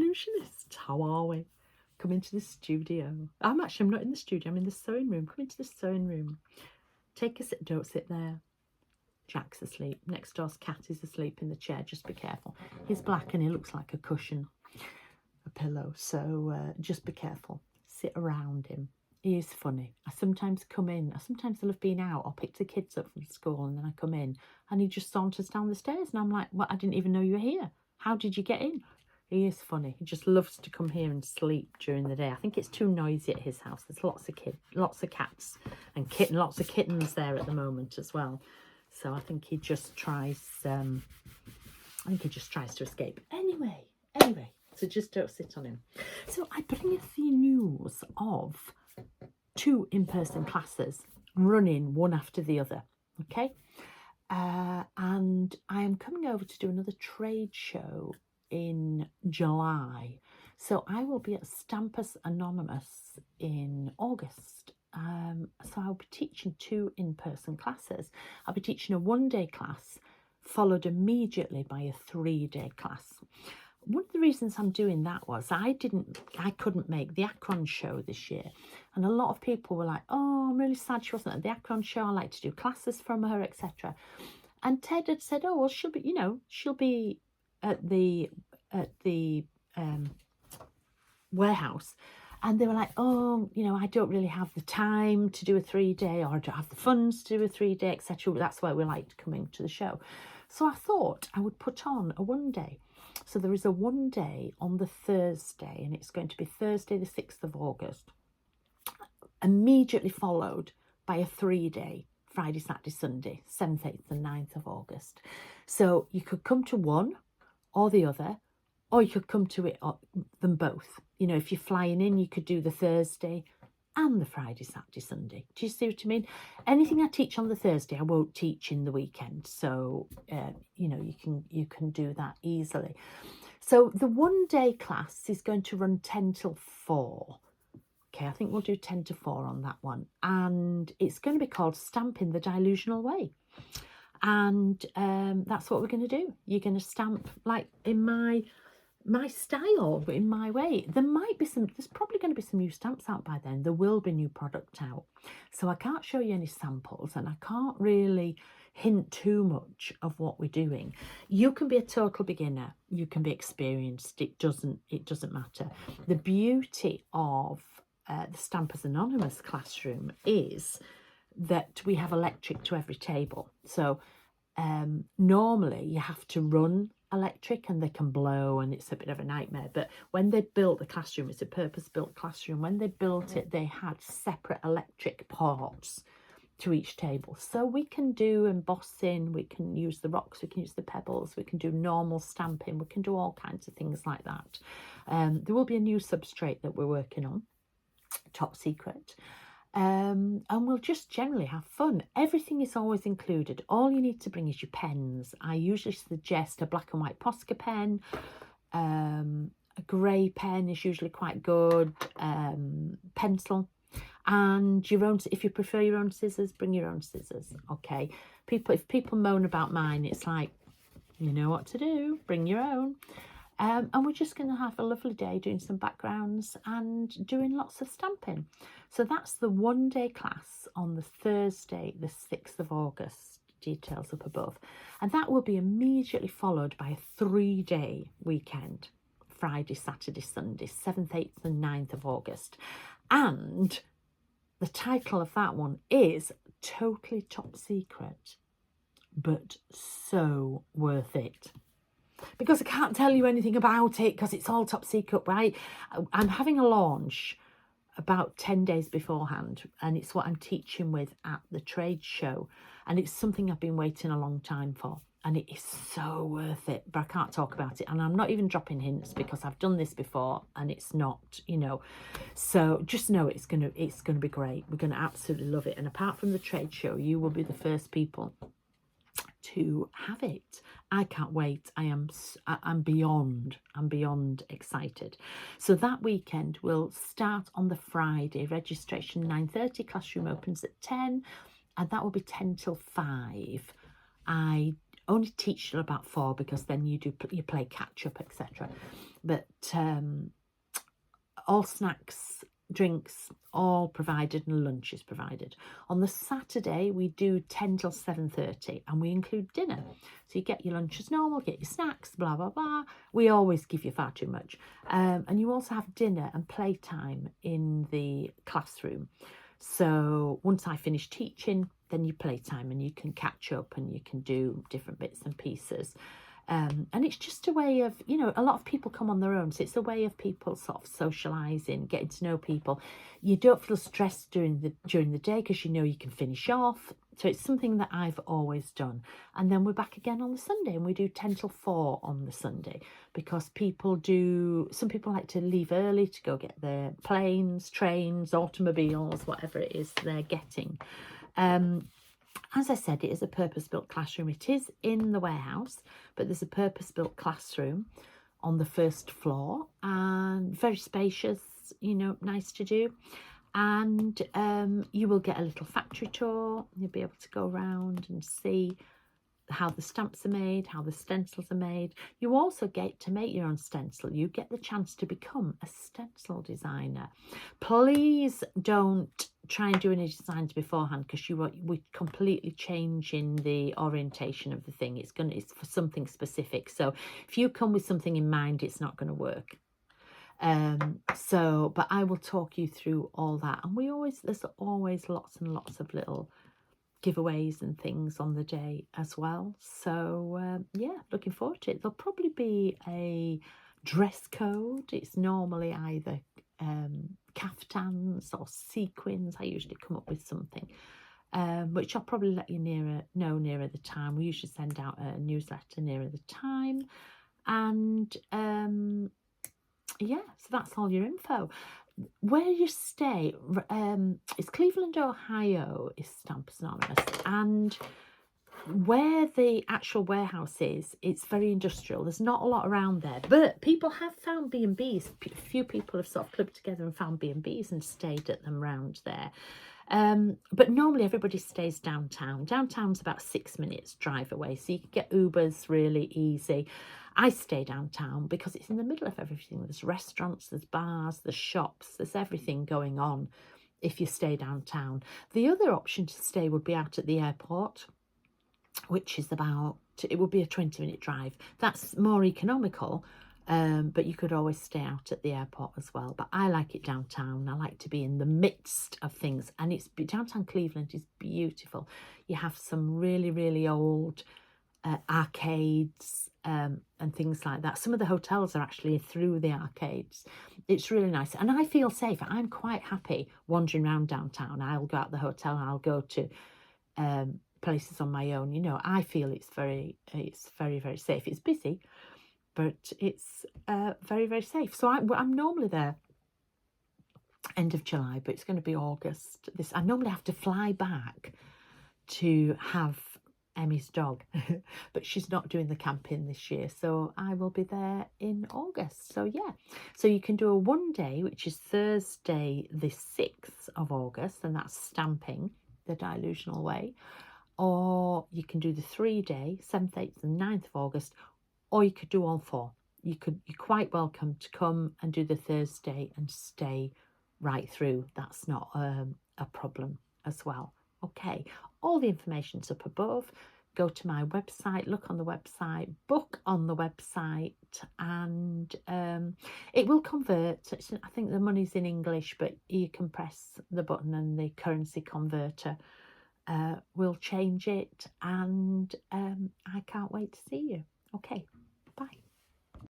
Dylusionists, how are we? Come into the studio. I'm not in the studio, I'm in the sewing room. Come into the sewing room. Take a sit, don't sit there. Jack's asleep. Next door's cat is asleep in the chair, just be careful. He's black and he looks like a cushion, a pillow, so just be careful. Sit around him. He is funny. I sometimes come in, I'll have been out or picked the kids up from school and then I come in and he just saunters down the stairs and I'm like, well, I didn't even know you were here. How did you get in? He is funny. He just loves to come here and sleep during the day. I think it's too noisy at his house. There's lots of cats and lots of kittens there at the moment as well. So I think he just tries. I think he just tries to escape. Anyway. So just don't sit on him. So I bring you the news of 2 in-person classes running one after the other. Okay, and I am coming over to do another trade show in July. So I will be at Stampers Anonymous in August. So I'll be teaching 2 in-person classes. I'll be teaching a 1-day class followed immediately by a 3-day class. One of the reasons I'm doing that was I couldn't make the Akron show this year. And a lot of people were like, oh, I'm really sad she wasn't at the Akron show. I like to do classes from her, etc. And Ted had said, oh, well, she'll be at the warehouse. And they were like, oh, I don't really have the time to do a 3-day, or I don't have the funds to do a 3-day, etc. That's why we liked coming to the show. So I thought I would put on a 1-day. So there is a 1-day on the Thursday, and it's going to be Thursday the 6th of August, immediately followed by a 3-day, Friday, Saturday, Sunday, 7th, 8th and 9th of August. So you could come to one or the other, or you could come to them both. If you're flying in, you could do the Thursday and the Friday, Saturday, Sunday. Do you see what I mean? Anything I teach on the Thursday, I won't teach in the weekend. So, you can do that easily. So the 1-day class is going to run 10 till 4. Okay, I think we'll do 10 to 4 on that one. And it's going to be called Stamping the Dylusional Way. And that's what we're going to do. You're going to stamp like in my style, but in my way. There's probably going to be some new stamps out by then. There will be new product out. So I can't show you any samples and I can't really hint too much of what we're doing. You can be a total beginner. You can be experienced. It doesn't matter. The beauty of the Stampers Anonymous classroom is that we have electric to every table. So normally you have to run electric and they can blow and it's a bit of a nightmare, but when they built the classroom, it's a purpose-built classroom, when they built it they had separate electric ports to each table, so we can do embossing, we can use the rocks, we can use the pebbles, we can do normal stamping, we can do all kinds of things like that. There will be a new substrate that we're working on, top secret. And we'll just generally have fun. Everything is always included. All you need to bring is your pens. I usually suggest a black and white Posca pen. A grey pen is usually quite good. Pencil. And your own, if you prefer your own scissors, bring your own scissors. Okay. If people moan about mine, it's like, you know what to do. Bring your own. And we're just going to have a lovely day doing some backgrounds and doing lots of stamping. So that's the 1-day class on the Thursday, the 6th of August, details up above. And that will be immediately followed by a 3-day weekend, Friday, Saturday, Sunday, 7th, 8th and 9th of August. And the title of that one is Totally Top Secret, but so worth it. Because I can't tell you anything about it because it's all top secret, right? I'm having a launch about 10 days beforehand and it's what I'm teaching with at the trade show, and it's something I've been waiting a long time for and it is so worth it, but I can't talk about it and I'm not even dropping hints because I've done this before and it's not, so just know it's gonna be great. We're gonna absolutely love it, and apart from the trade show, you will be the first people to have it. I can't wait. I'm beyond excited. So that weekend will start on the Friday. Registration 9:30, classroom opens at 10, and that will be 10 till 5. I only teach till about 4 because then you play catch up, etc. But all snacks, drinks, all provided, and lunch is provided. On the Saturday, we do 10 till 7:30, and we include dinner. So you get your lunch as normal, get your snacks, blah, blah, blah. We always give you far too much. And you also have dinner and playtime in the classroom. So once I finish teaching, then you playtime and you can catch up and you can do different bits and pieces. And it's just a way of, you know, a lot of people come on their own. So it's a way of people sort of socialising, getting to know people. You don't feel stressed during the day because you know you can finish off. So it's something that I've always done. And then we're back again on the Sunday, and we do 10 till 4 on the Sunday because some people like to leave early to go get their planes, trains, automobiles, whatever it is they're getting. As I said, it is a purpose-built classroom. It is in the warehouse, but there's a purpose-built classroom on the first floor, and very spacious, you know, nice to do. And you will get a little factory tour. You'll be able to go around and see how the stamps are made, how the stencils are made. You also get to make your own stencil. You get the chance to become a stencil designer. Please don't try and do any designs beforehand because we're completely changing the orientation of the thing. It's for something specific. So if you come with something in mind, it's not going to work. But I will talk you through all that. And there's always lots and lots of little giveaways and things on the day as well. So yeah, looking forward to it. There'll probably be a dress code. It's normally either caftans or sequins. I usually come up with something, which I'll probably let you know nearer the time. We usually send out a newsletter nearer the time. And yeah, so that's all your info. Where you stay, it's Cleveland, Ohio, is Stampers Anonymous, and where the actual warehouse is, it's very industrial. There's not a lot around there, but people have found B&Bs. A few people have sort of clubbed together and found B&Bs and stayed at them around there. But normally everybody stays downtown. Downtown's about 6 minutes drive away, so you can get Ubers really easy. I stay downtown because it's in the middle of everything. There's restaurants, there's bars, there's shops, there's everything going on if you stay downtown. The other option to stay would be out at the airport, which is it would be a 20-minute drive. That's more economical, but you could always stay out at the airport as well. But I like it downtown. I like to be in the midst of things. And downtown Cleveland is beautiful. You have some really, really old arcades and things like that. Some of the hotels are actually through the arcades. It's really nice. And I feel safe. I'm quite happy wandering around downtown. I'll go out the hotel. I'll go to places on my own. You know, I feel it's very, very safe. It's busy, but it's very, very safe. So I'm normally there end of July, but it's going to be August. I normally have to fly back to have Emmy's dog, but she's not doing the camping this year, so I will be there in August. So yeah, so you can do a 1 day, which is Thursday the 6th of August, and that's stamping the Dylusional way, or you can do the 3 day, 7th, 8th and 9th of August, or you could do all 4. You're quite welcome to come and do the Thursday and stay right through. That's not a problem as well. Okay, all the information's up above. Go to my website, look on the website, book on the website, and it will convert. I think the money's in English, but you can press the button and the currency converter will change it, and I can't wait to see you. Okay,